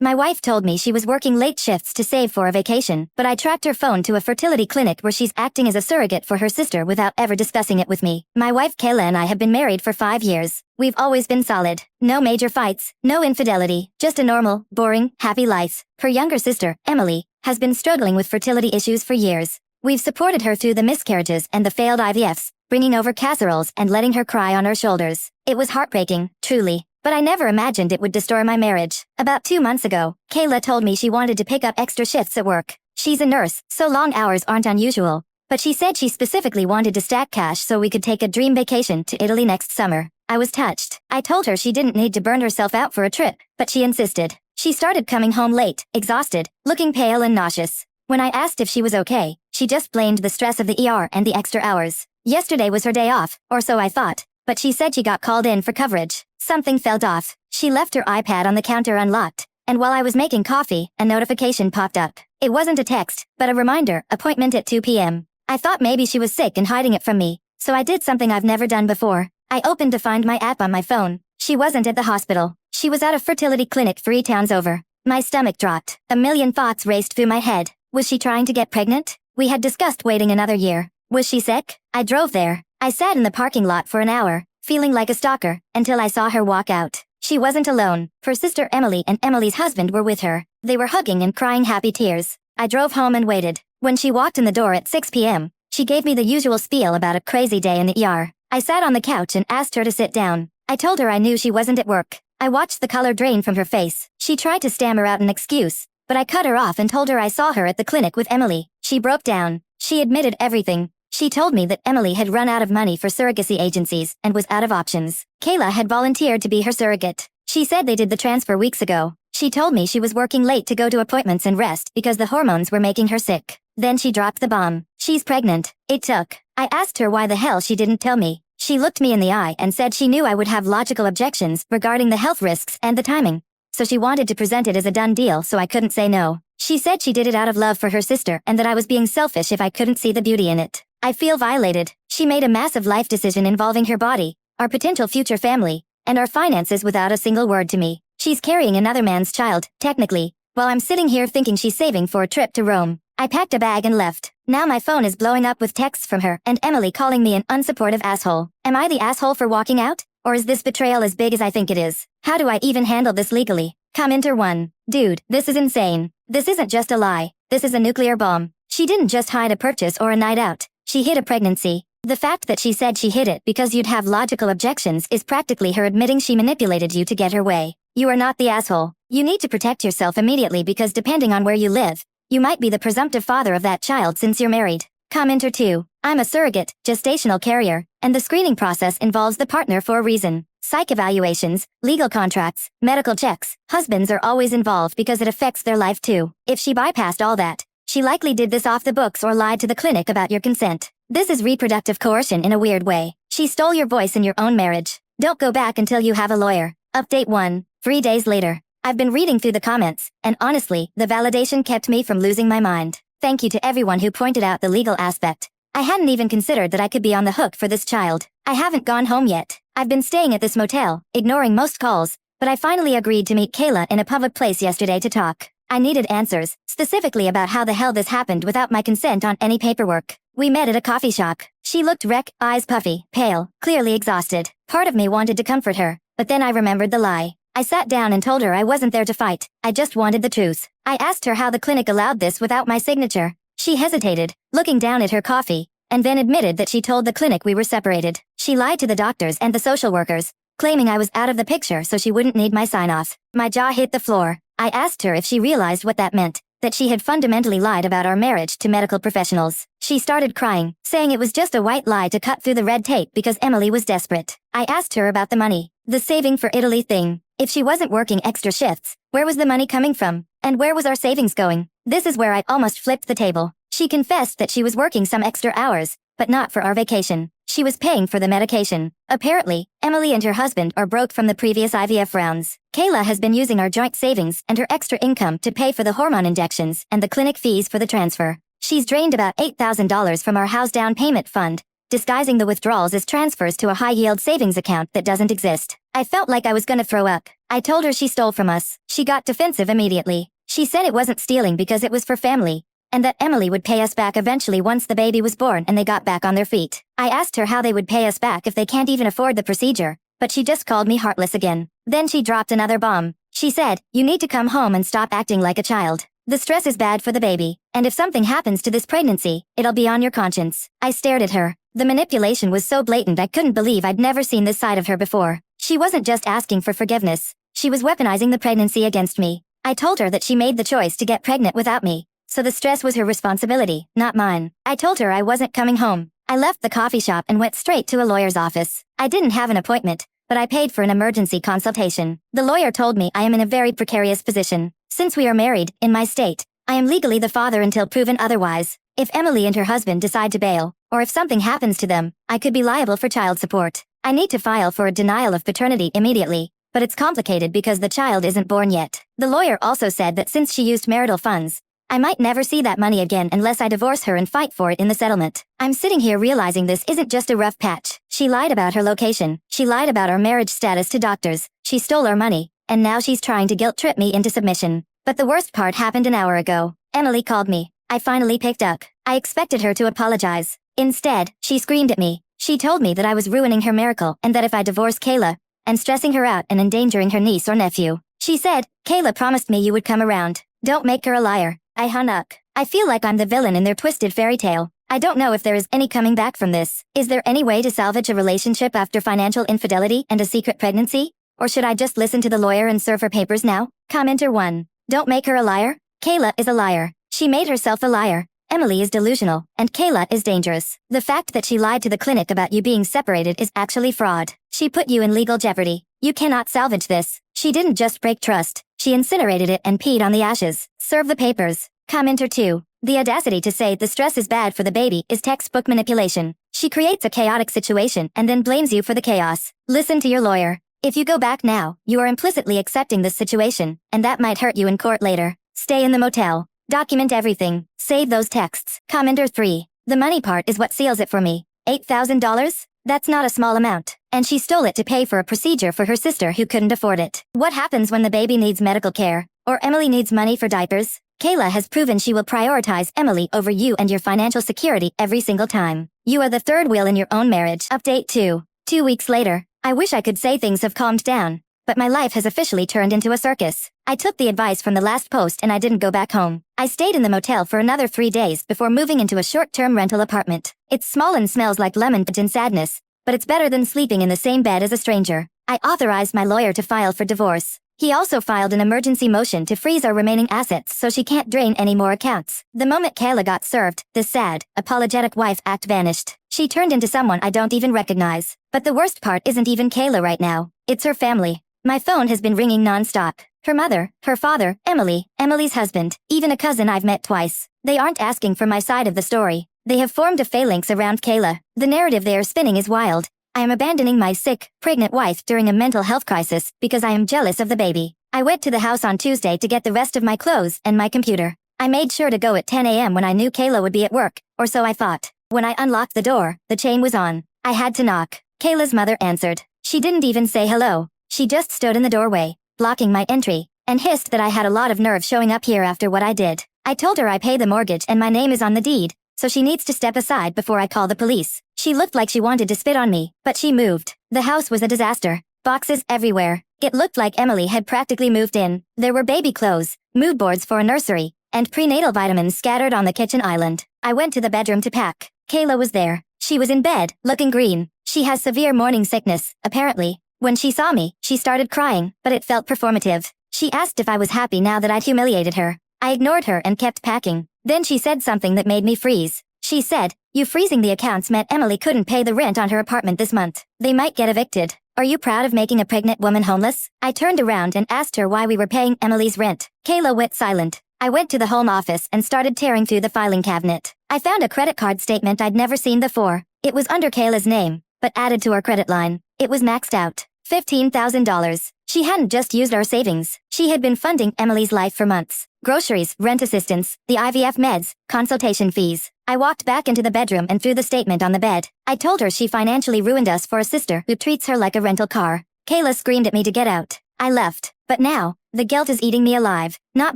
My wife told me she was working late shifts to save for a vacation, but I tracked her phone to a fertility clinic where she's acting as a surrogate for her sister without ever discussing it with me. My wife Kayla and I have been married for 5 years. We've always been solid. No major fights, no infidelity, just a normal, boring, happy life. Her younger sister, Emily, has been struggling with fertility issues for years. We've supported her through the miscarriages and the failed IVFs, bringing over casseroles and letting her cry on our shoulders. It was heartbreaking, truly. But I never imagined it would destroy my marriage. About 2 months ago, Kayla told me she wanted to pick up extra shifts at work. She's a nurse, so long hours aren't unusual. But she said she specifically wanted to stack cash so we could take a dream vacation to Italy next summer. I was touched. I told her she didn't need to burn herself out for a trip, but she insisted. She started coming home late, exhausted, looking pale and nauseous. When I asked if she was okay, she just blamed the stress of the ER and the extra hours. Yesterday was her day off, or so I thought. But she said she got called in for coverage. Something felt off. She left her iPad on the counter unlocked, and while I was making coffee, a notification popped up. It wasn't a text, but a reminder, appointment at 2 p.m. I thought maybe she was sick and hiding it from me, so I did something I've never done before. I opened to find my app on my phone. She wasn't at the hospital. She was at a fertility clinic 3 towns over. My stomach dropped. A million thoughts raced through my head. Was she trying to get pregnant? We had discussed waiting another year. Was she sick? I drove there. I sat in the parking lot for an hour, feeling like a stalker, until I saw her walk out. She wasn't alone. Her sister Emily and Emily's husband were with her. They were hugging and crying happy tears. I drove home and waited. When she walked in the door at 6 p.m., she gave me the usual spiel about a crazy day in the ER. I sat on the couch and asked her to sit down. I told her I knew she wasn't at work. I watched the color drain from her face. She tried to stammer out an excuse, but I cut her off and told her I saw her at the clinic with Emily. She broke down. She admitted everything. She told me that Emily had run out of money for surrogacy agencies and was out of options. Kayla had volunteered to be her surrogate. She said they did the transfer weeks ago. She told me she was working late to go to appointments and rest because the hormones were making her sick. Then she dropped the bomb. She's pregnant. It took. I asked her why the hell she didn't tell me. She looked me in the eye and said she knew I would have logical objections regarding the health risks and the timing. So she wanted to present it as a done deal so I couldn't say no. She said she did it out of love for her sister and that I was being selfish if I couldn't see the beauty in it. I feel violated. She made a massive life decision involving her body, our potential future family, and our finances without a single word to me. She's carrying another man's child, technically, while I'm sitting here thinking she's saving for a trip to Rome. I packed a bag and left. Now my phone is blowing up with texts from her and Emily calling me an unsupportive asshole. Am I the asshole for walking out? Or is this betrayal as big as I think it is? How do I even handle this legally? Commenter 1. Dude, this is insane. This isn't just a lie. This is a nuclear bomb. She didn't just hide a purchase or a night out. She hid a pregnancy. The fact that she said she hid it because you'd have logical objections is practically her admitting she manipulated you to get her way. You are not the asshole. You need to protect yourself immediately because depending on where you live, you might be the presumptive father of that child since you're married. Commenter 2. I'm a surrogate, gestational carrier, and the screening process involves the partner for a reason. Psych evaluations, legal contracts, medical checks. Husbands are always involved because it affects their life too. If she bypassed all that, she likely did this off the books or lied to the clinic about your consent. This is reproductive coercion in a weird way. She stole your voice in your own marriage. Don't go back until you have a lawyer. Update 1. 3 days later. I've been reading through the comments, and honestly, the validation kept me from losing my mind. Thank you to everyone who pointed out the legal aspect. I hadn't even considered that I could be on the hook for this child. I haven't gone home yet. I've been staying at this motel, ignoring most calls, but I finally agreed to meet Kayla in a public place yesterday to talk. I needed answers, specifically about how the hell this happened without my consent on any paperwork. We met at a coffee shop. She looked wrecked, eyes puffy, pale, clearly exhausted. Part of me wanted to comfort her, but then I remembered the lie. I sat down and told her I wasn't there to fight. I just wanted the truth. I asked her how the clinic allowed this without my signature. She hesitated, looking down at her coffee, and then admitted that she told the clinic we were separated. She lied to the doctors and the social workers, claiming I was out of the picture so she wouldn't need my sign-off. My jaw hit the floor. I asked her if she realized what that meant, that she had fundamentally lied about our marriage to medical professionals. She started crying, saying it was just a white lie to cut through the red tape because Emily was desperate. I asked her about the money, the saving for Italy thing. If she wasn't working extra shifts, where was the money coming from? And where was our savings going? This is where I almost flipped the table. She confessed that she was working some extra hours, but not for our vacation. She was paying for the medication. Apparently, Emily and her husband are broke from the previous IVF rounds. Kayla has been using our joint savings and her extra income to pay for the hormone injections and the clinic fees for the transfer. She's drained about $8,000 from our house down payment fund, disguising the withdrawals as transfers to a high-yield savings account that doesn't exist. I felt like I was gonna throw up. I told her she stole from us. She got defensive immediately. She said it wasn't stealing because it was for family, and that Emily would pay us back eventually once the baby was born and they got back on their feet. I asked her how they would pay us back if they can't even afford the procedure, but she just called me heartless again. Then she dropped another bomb. She said, "You need to come home and stop acting like a child. The stress is bad for the baby, and if something happens to this pregnancy, it'll be on your conscience." I stared at her. The manipulation was so blatant I couldn't believe I'd never seen this side of her before. She wasn't just asking for forgiveness. She was weaponizing the pregnancy against me. I told her that she made the choice to get pregnant without me, so the stress was her responsibility, not mine. I told her I wasn't coming home. I left the coffee shop and went straight to a lawyer's office. I didn't have an appointment, but I paid for an emergency consultation. The lawyer told me I am in a very precarious position. Since we are married, in my state, I am legally the father until proven otherwise. If Emily and her husband decide to bail, or if something happens to them, I could be liable for child support. I need to file for a denial of paternity immediately, but it's complicated because the child isn't born yet. The lawyer also said that since she used marital funds, I might never see that money again unless I divorce her and fight for it in the settlement. I'm sitting here realizing this isn't just a rough patch. She lied about her location. She lied about our marriage status to doctors. She stole our money, and now she's trying to guilt-trip me into submission. But the worst part happened an hour ago. Emily called me. I finally picked up. I expected her to apologize. Instead, she screamed at me. She told me that I was ruining her miracle and that if I divorced Kayla, and stressing her out and endangering her niece or nephew. She said, "Kayla promised me you would come around. Don't make her a liar." I hung up. I feel like I'm the villain in their twisted fairy tale. I don't know if there is any coming back from this. Is there any way to salvage a relationship after financial infidelity and a secret pregnancy? Or should I just listen to the lawyer and serve her papers now? Commenter 1. Don't make her a liar. Kayla is a liar. She made herself a liar. Emily is delusional, and Kayla is dangerous. The fact that she lied to the clinic about you being separated is actually fraud. She put you in legal jeopardy. You cannot salvage this. She didn't just break trust. She incinerated it and peed on the ashes. Serve the papers. Commenter 2. The audacity to say the stress is bad for the baby is textbook manipulation. She creates a chaotic situation and then blames you for the chaos. Listen to your lawyer. If you go back now, you are implicitly accepting this situation, and that might hurt you in court later. Stay in the motel. Document everything. Save those texts. Commenter 3. The money part is what seals it for me. $8,000? That's not a small amount. And she stole it to pay for a procedure for her sister who couldn't afford it. What happens when the baby needs medical care? Or Emily needs money for diapers? Kayla has proven she will prioritize Emily over you and your financial security every single time. You are the third wheel in your own marriage. Update 2. 2 weeks later. I wish I could say things have calmed down, but my life has officially turned into a circus. I took the advice from the last post and I didn't go back home. I stayed in the motel for another 3 days before moving into a short-term rental apartment. It's small and smells like lemon and sadness, but it's better than sleeping in the same bed as a stranger. I authorized my lawyer to file for divorce. He also filed an emergency motion to freeze our remaining assets so she can't drain any more accounts. The moment Kayla got served, this sad, apologetic wife act vanished. She turned into someone I don't even recognize. But the worst part isn't even Kayla right now. It's her family. My phone has been ringing non-stop. Her mother, her father, Emily, Emily's husband, even a cousin I've met twice. They aren't asking for my side of the story. They have formed a phalanx around Kayla. The narrative they are spinning is wild. I am abandoning my sick, pregnant wife during a mental health crisis because I am jealous of the baby. I went to the house on Tuesday to get the rest of my clothes and my computer. I made sure to go at 10 a.m. when I knew Kayla would be at work, or so I thought. When I unlocked the door, the chain was on. I had to knock. Kayla's mother answered. She didn't even say hello. She just stood in the doorway, blocking my entry, and hissed that I had a lot of nerve showing up here after what I did. I told her I pay the mortgage and my name is on the deed, so she needs to step aside before I call the police. She looked like she wanted to spit on me, but she moved. The house was a disaster. Boxes everywhere. It looked like Emily had practically moved in. There were baby clothes, mood boards for a nursery, and prenatal vitamins scattered on the kitchen island. I went to the bedroom to pack. Kayla was there. She was in bed, looking green. She has severe morning sickness, apparently. When she saw me, she started crying, but it felt performative. She asked if I was happy now that I'd humiliated her. I ignored her and kept packing. Then she said something that made me freeze. She said, "You freezing the accounts meant Emily couldn't pay the rent on her apartment this month. They might get evicted. Are you proud of making a pregnant woman homeless?" I turned around and asked her why we were paying Emily's rent. Kayla went silent. I went to the home office and started tearing through the filing cabinet. I found a credit card statement I'd never seen before. It was under Kayla's name, but added to our credit line. It was maxed out. $15,000. She hadn't just used our savings. She had been funding Emily's life for months. Groceries, rent assistance, the IVF meds, consultation fees. I walked back into the bedroom and threw the statement on the bed. I told her she financially ruined us for a sister who treats her like a rental car. Kayla screamed at me to get out. I left. But now, the guilt is eating me alive. Not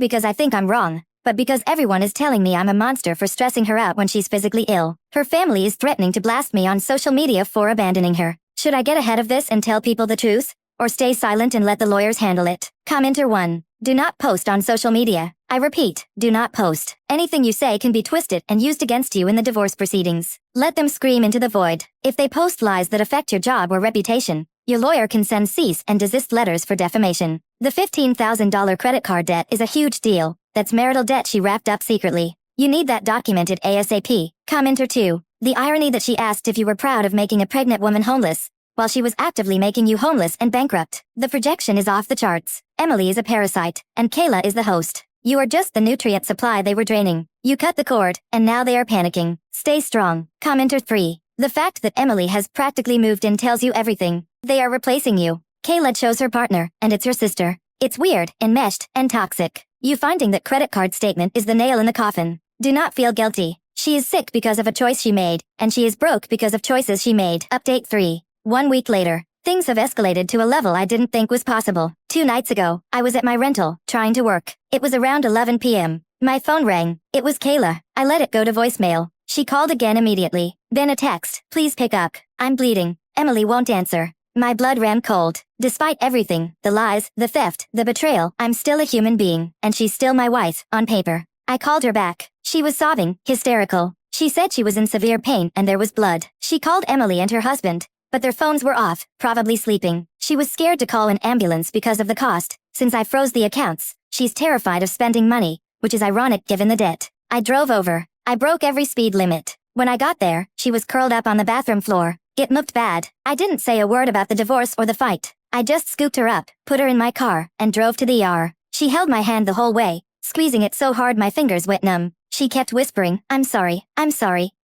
because I think I'm wrong, but because everyone is telling me I'm a monster for stressing her out when she's physically ill. Her family is threatening to blast me on social media for abandoning her. Should I get ahead of this and tell people the truth? Or stay silent and let the lawyers handle it? Commenter 1. Do not post on social media. I repeat, do not post. Anything you say can be twisted and used against you in the divorce proceedings. Let them scream into the void. If they post lies that affect your job or reputation, your lawyer can send cease and desist letters for defamation. The $15,000 credit card debt is a huge deal. That's marital debt she wrapped up secretly. You need that documented ASAP. Commenter 2. The irony that she asked if you were proud of making a pregnant woman homeless, while she was actively making you homeless and bankrupt. The projection is off the charts. Emily is a parasite, and Kayla is the host. You are just the nutrient supply they were draining. You cut the cord, and now they are panicking. Stay strong. Commenter 3. The fact that Emily has practically moved in tells you everything. They are replacing you. Kayla chose her partner, and it's your sister. It's weird, enmeshed, and toxic. You finding that credit card statement is the nail in the coffin. Do not feel guilty. She is sick because of a choice she made, and she is broke because of choices she made. Update 3. 1 week later. Things have escalated to a level I didn't think was possible. 2 nights ago, I was at my rental, trying to work. It was around 11 p.m. My phone rang. It was Kayla. I let it go to voicemail. She called again immediately. Then a text. Please pick up. I'm bleeding. Emily won't answer. My blood ran cold. Despite everything, the lies, the theft, the betrayal, I'm still a human being, and she's still my wife, on paper. I called her back. She was sobbing, hysterical. She said she was in severe pain and there was blood. She called Emily and her husband, but their phones were off, probably sleeping. She was scared to call an ambulance because of the cost. Since I froze the accounts, she's terrified of spending money, which is ironic given the debt. I drove over. I broke every speed limit. When I got there, she was curled up on the bathroom floor. It looked bad. I didn't say a word about the divorce or the fight. I just scooped her up, put her in my car, and drove to the ER. She held my hand the whole way, squeezing it so hard my fingers went numb. She kept whispering, I'm sorry,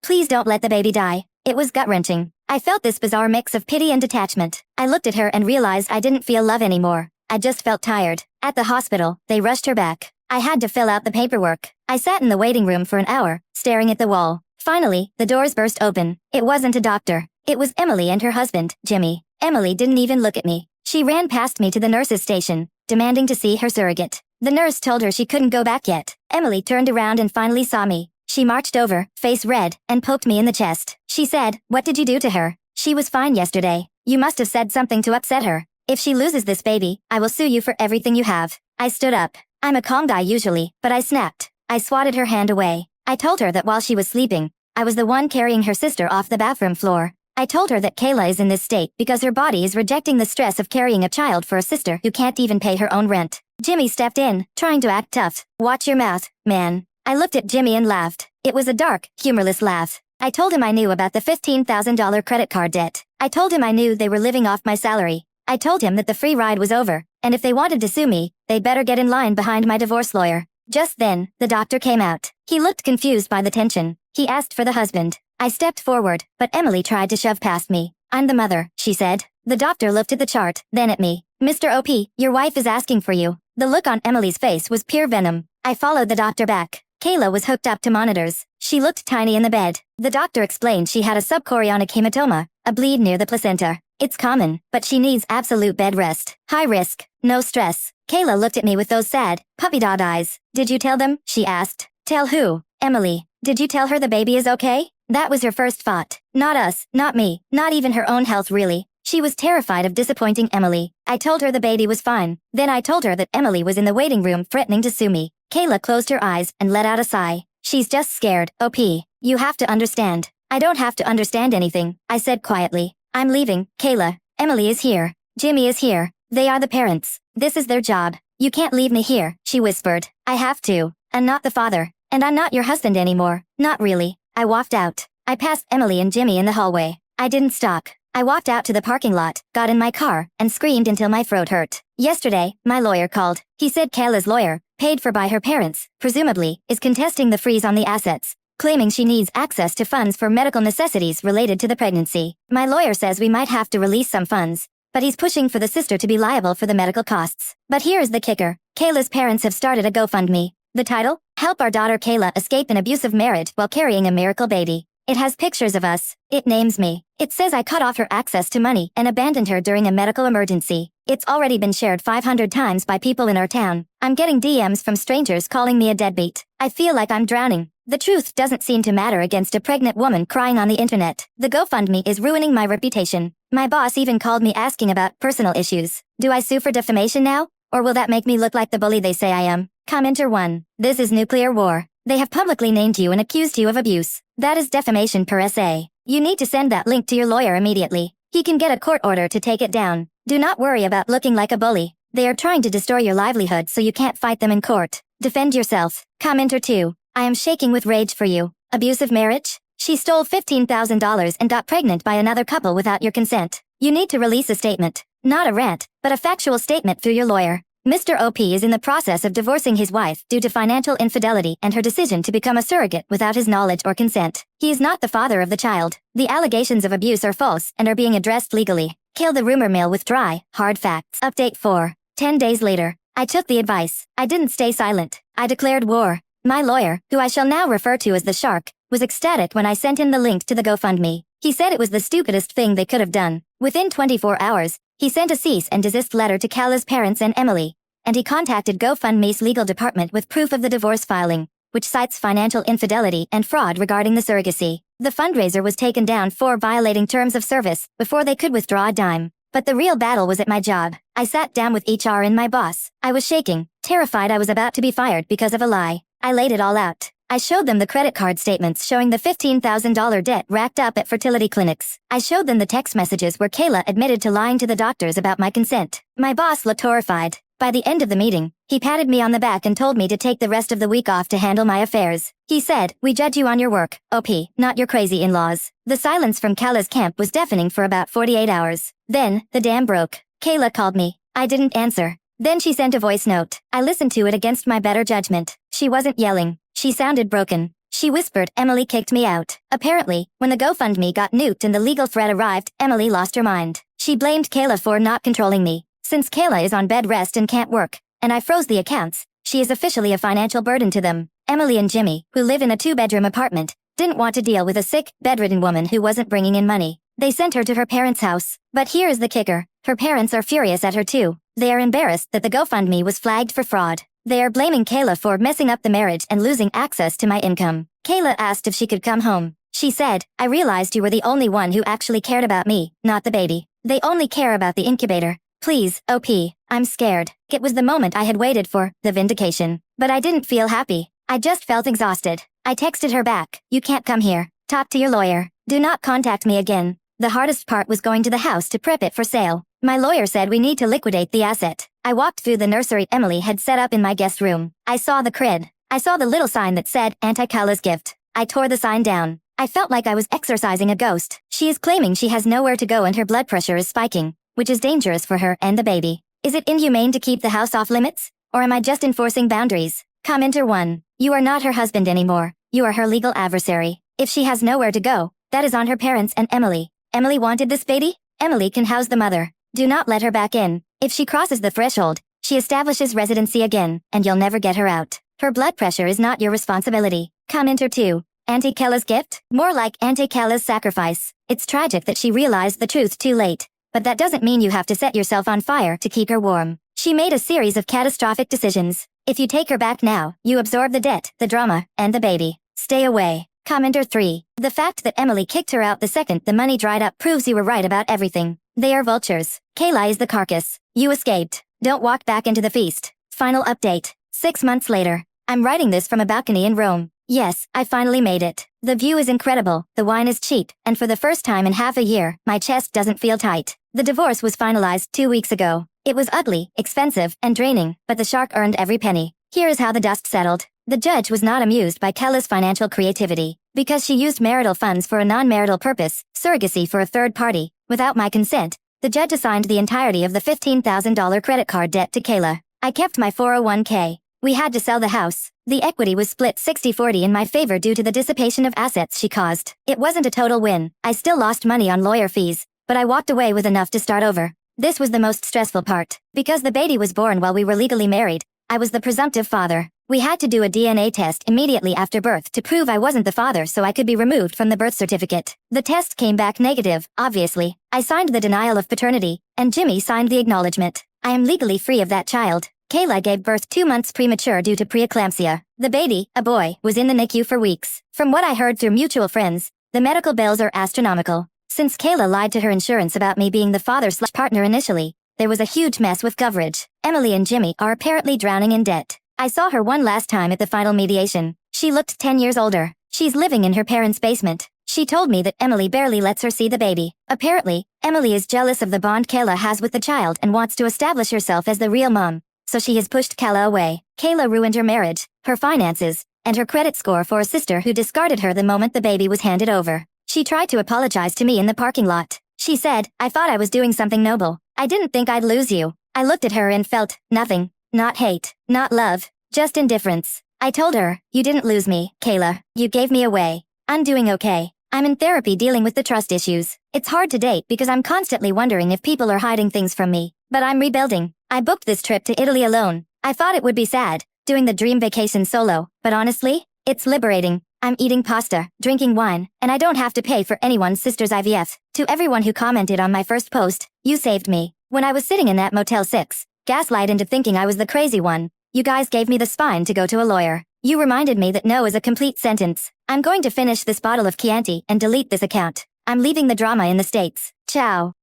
please don't let the baby die. It was gut-wrenching. I felt this bizarre mix of pity and detachment. I looked at her and realized I didn't feel love anymore. I just felt tired. At the hospital, they rushed her back. I had to fill out the paperwork. I sat in the waiting room for an hour, staring at the wall. Finally, the doors burst open. It wasn't a doctor. It was Emily and her husband, Jimmy. Emily didn't even look at me. She ran past me to the nurse's station, demanding to see her surrogate. The nurse told her she couldn't go back yet. Emily turned around and finally saw me. She marched over, face red, and poked me in the chest. She said, "What did you do to her? She was fine yesterday. You must have said something to upset her. If she loses this baby, I will sue you for everything you have." I stood up. I'm a calm guy usually, but I snapped. I swatted her hand away. I told her that while she was sleeping, I was the one carrying her sister off the bathroom floor. I told her that Kayla is in this state because her body is rejecting the stress of carrying a child for a sister who can't even pay her own rent. Jimmy stepped in, trying to act tough. "Watch your mouth, man." I looked at Jimmy and laughed. It was a dark, humorless laugh. I told him I knew about the $15,000 credit card debt. I told him I knew they were living off my salary. I told him that the free ride was over, and if they wanted to sue me, they'd better get in line behind my divorce lawyer. Just then, the doctor came out. He looked confused by the tension. He asked for the husband. I stepped forward, but Emily tried to shove past me. "I'm the mother," she said. The doctor looked at the chart, then at me. "Mr. OP, your wife is asking for you." The look on Emily's face was pure venom. I followed the doctor back. Kayla was hooked up to monitors. She looked tiny in the bed. The doctor explained she had a subchorionic hematoma, a bleed near the placenta. It's common, but she needs absolute bed rest. High risk, no stress. Kayla looked at me with those sad, puppy-dog eyes. "Did you tell them?" she asked. "Tell who?" "Emily. Did you tell her the baby is okay?" That was her first thought. Not us, not me, not even her own health really. She was terrified of disappointing Emily. I told her the baby was fine. Then I told her that Emily was in the waiting room threatening to sue me. Kayla closed her eyes and let out a sigh. "She's just scared, OP. You have to understand." "I don't have to understand anything," I said quietly. "I'm leaving, Kayla. Emily is here. Jimmy is here. They are the parents. This is their job. You can't leave me here," she whispered. "I have to. I'm not the father. And I'm not your husband anymore. Not really." I walked out. I passed Emily and Jimmy in the hallway. I didn't stop. I walked out to the parking lot, got in my car, and screamed until my throat hurt. Yesterday, my lawyer called. He said Kayla's lawyer, paid for by her parents, presumably, is contesting the freeze on the assets, claiming she needs access to funds for medical necessities related to the pregnancy. My lawyer says we might have to release some funds, but he's pushing for the sister to be liable for the medical costs. But here's the kicker. Kayla's parents have started a GoFundMe. The title? Help Our Daughter Kayla Escape an Abusive Marriage While Carrying a Miracle Baby. It has pictures of us. It names me. It says I cut off her access to money and abandoned her during a medical emergency. It's already been shared 500 times by people in our town. I'm getting DMs from strangers calling me a deadbeat. I feel like I'm drowning. The truth doesn't seem to matter against a pregnant woman crying on the internet. The GoFundMe is ruining my reputation. My boss even called me asking about personal issues. Do I sue for defamation now? Or will that make me look like the bully they say I am? Commenter 1. This is nuclear war. They have publicly named you and accused you of abuse. That is defamation per se. You need to send that link to your lawyer immediately. He can get a court order to take it down. Do not worry about looking like a bully. They are trying to destroy your livelihood so you can't fight them in court. Defend yourself. Commenter 2. I am shaking with rage for you. Abusive marriage? She stole $15,000 and got pregnant by another couple without your consent. You need to release a statement. Not a rant, but a factual statement through your lawyer. Mr. OP is in the process of divorcing his wife due to financial infidelity and her decision to become a surrogate without his knowledge or consent. He is not the father of the child. The allegations of abuse are false and are being addressed legally. Kill the rumor mill with dry, hard facts. Update 4. 10 days later. I took the advice. I didn't stay silent. I declared war. My lawyer, who I shall now refer to as the Shark, was ecstatic when I sent him the link to the GoFundMe. He said it was the stupidest thing they could have done. Within 24 hours, he sent a cease and desist letter to Kayla's parents and Emily, and he contacted GoFundMe's legal department with proof of the divorce filing, which cites financial infidelity and fraud regarding the surrogacy. The fundraiser was taken down for violating terms of service before they could withdraw a dime. But the real battle was at my job. I sat down with HR and my boss. I was shaking, terrified I was about to be fired because of a lie. I laid it all out. I showed them the credit card statements showing the $15,000 debt racked up at fertility clinics. I showed them the text messages where Kayla admitted to lying to the doctors about my consent. My boss looked horrified. By the end of the meeting, he patted me on the back and told me to take the rest of the week off to handle my affairs. He said, "We judge you on your work, OP, not your crazy in-laws." The silence from Kayla's camp was deafening for about 48 hours. Then, the dam broke. Kayla called me. I didn't answer. Then she sent a voice note. I listened to it against my better judgment. She wasn't yelling. She sounded broken. She whispered, "Emily kicked me out." Apparently, when the GoFundMe got nuked and the legal threat arrived, Emily lost her mind. She blamed Kayla for not controlling me. Since Kayla is on bed rest and can't work, and I froze the accounts, she is officially a financial burden to them. Emily and Jimmy, who live in a 2-bedroom apartment, didn't want to deal with a sick, bedridden woman who wasn't bringing in money. They sent her to her parents' house. But here is the kicker. Her parents are furious at her too. They are embarrassed that the GoFundMe was flagged for fraud. They are blaming Kayla for messing up the marriage and losing access to my income. Kayla asked if she could come home. She said, "I realized you were the only one who actually cared about me, not the baby. They only care about the incubator. Please, OP, I'm scared." It was the moment I had waited for, the vindication. But I didn't feel happy. I just felt exhausted. I texted her back, "You can't come here. Talk to your lawyer. Do not contact me again." The hardest part was going to the house to prep it for sale. My lawyer said we need to liquidate the asset. I walked through the nursery Emily had set up in my guest room. I saw the crib. I saw the little sign that said, "Anti-Kayla's gift." I tore the sign down. I felt like I was exorcising a ghost. She is claiming she has nowhere to go and her blood pressure is spiking, which is dangerous for her and the baby. Is it inhumane to keep the house off limits? Or am I just enforcing boundaries? Commenter 1. You are not her husband anymore. You are her legal adversary. If she has nowhere to go, that is on her parents and Emily. Emily wanted this baby? Emily can house the mother. Do not let her back in. If she crosses the threshold, she establishes residency again, and you'll never get her out. Her blood pressure is not your responsibility. Commenter 2. Anti-Kayla's gift? More like Anti-Kayla's sacrifice. It's tragic that she realized the truth too late. But that doesn't mean you have to set yourself on fire to keep her warm. She made a series of catastrophic decisions. If you take her back now, you absorb the debt, the drama, and the baby. Stay away. Commenter 3. The fact that Emily kicked her out the second the money dried up proves you were right about everything. They are vultures. Kayla is the carcass. You escaped. Don't walk back into the feast. Final update. 6 months later. I'm writing this from a balcony in Rome. Yes, I finally made it. The view is incredible, the wine is cheap, and for the first time in half a year, my chest doesn't feel tight. The divorce was finalized 2 weeks ago. It was ugly, expensive, and draining, but the shark earned every penny. Here is how the dust settled. The judge was not amused by Kayla's financial creativity. Because she used marital funds for a non-marital purpose, surrogacy for a third party, without my consent, the judge assigned the entirety of the $15,000 credit card debt to Kayla. I kept my 401k. We had to sell the house. The equity was split 60-40 in my favor due to the dissipation of assets she caused. It wasn't a total win. I still lost money on lawyer fees, but I walked away with enough to start over. This was the most stressful part. Because the baby was born while we were legally married, I was the presumptive father. We had to do a DNA test immediately after birth to prove I wasn't the father so I could be removed from the birth certificate. The test came back negative, obviously. I signed the denial of paternity, and Jimmy signed the acknowledgement. I am legally free of that child. Kayla gave birth 2 months premature due to preeclampsia. The baby, a boy, was in the NICU for weeks. From what I heard through mutual friends, the medical bills are astronomical. Since Kayla lied to her insurance about me being the father/partner initially, there was a huge mess with coverage. Emily and Jimmy are apparently drowning in debt. I saw her one last time at the final mediation. She looked 10 years older. She's living in her parents' basement. She told me that Emily barely lets her see the baby. Apparently, Emily is jealous of the bond Kayla has with the child and wants to establish herself as the real mom. So she has pushed Kayla away. Kayla ruined her marriage, her finances, and her credit score for a sister who discarded her the moment the baby was handed over. She tried to apologize to me in the parking lot. She said, "I thought I was doing something noble. I didn't think I'd lose you." I looked at her and felt nothing. Not hate, not love, just indifference. I told her, "You didn't lose me, Kayla. You gave me away. I'm doing okay. I'm in therapy dealing with the trust issues. It's hard to date because I'm constantly wondering if people are hiding things from me. But I'm rebuilding. I booked this trip to Italy alone. I thought it would be sad, doing the dream vacation solo, but honestly, it's liberating. I'm eating pasta, drinking wine, and I don't have to pay for anyone's sister's IVF. To everyone who commented on my first post, you saved me. When I was sitting in that Motel 6, gaslight into thinking I was the crazy one, you guys gave me the spine to go to a lawyer. You reminded me that no is a complete sentence. I'm going to finish this bottle of Chianti and delete this account. I'm leaving the drama in the States. Ciao.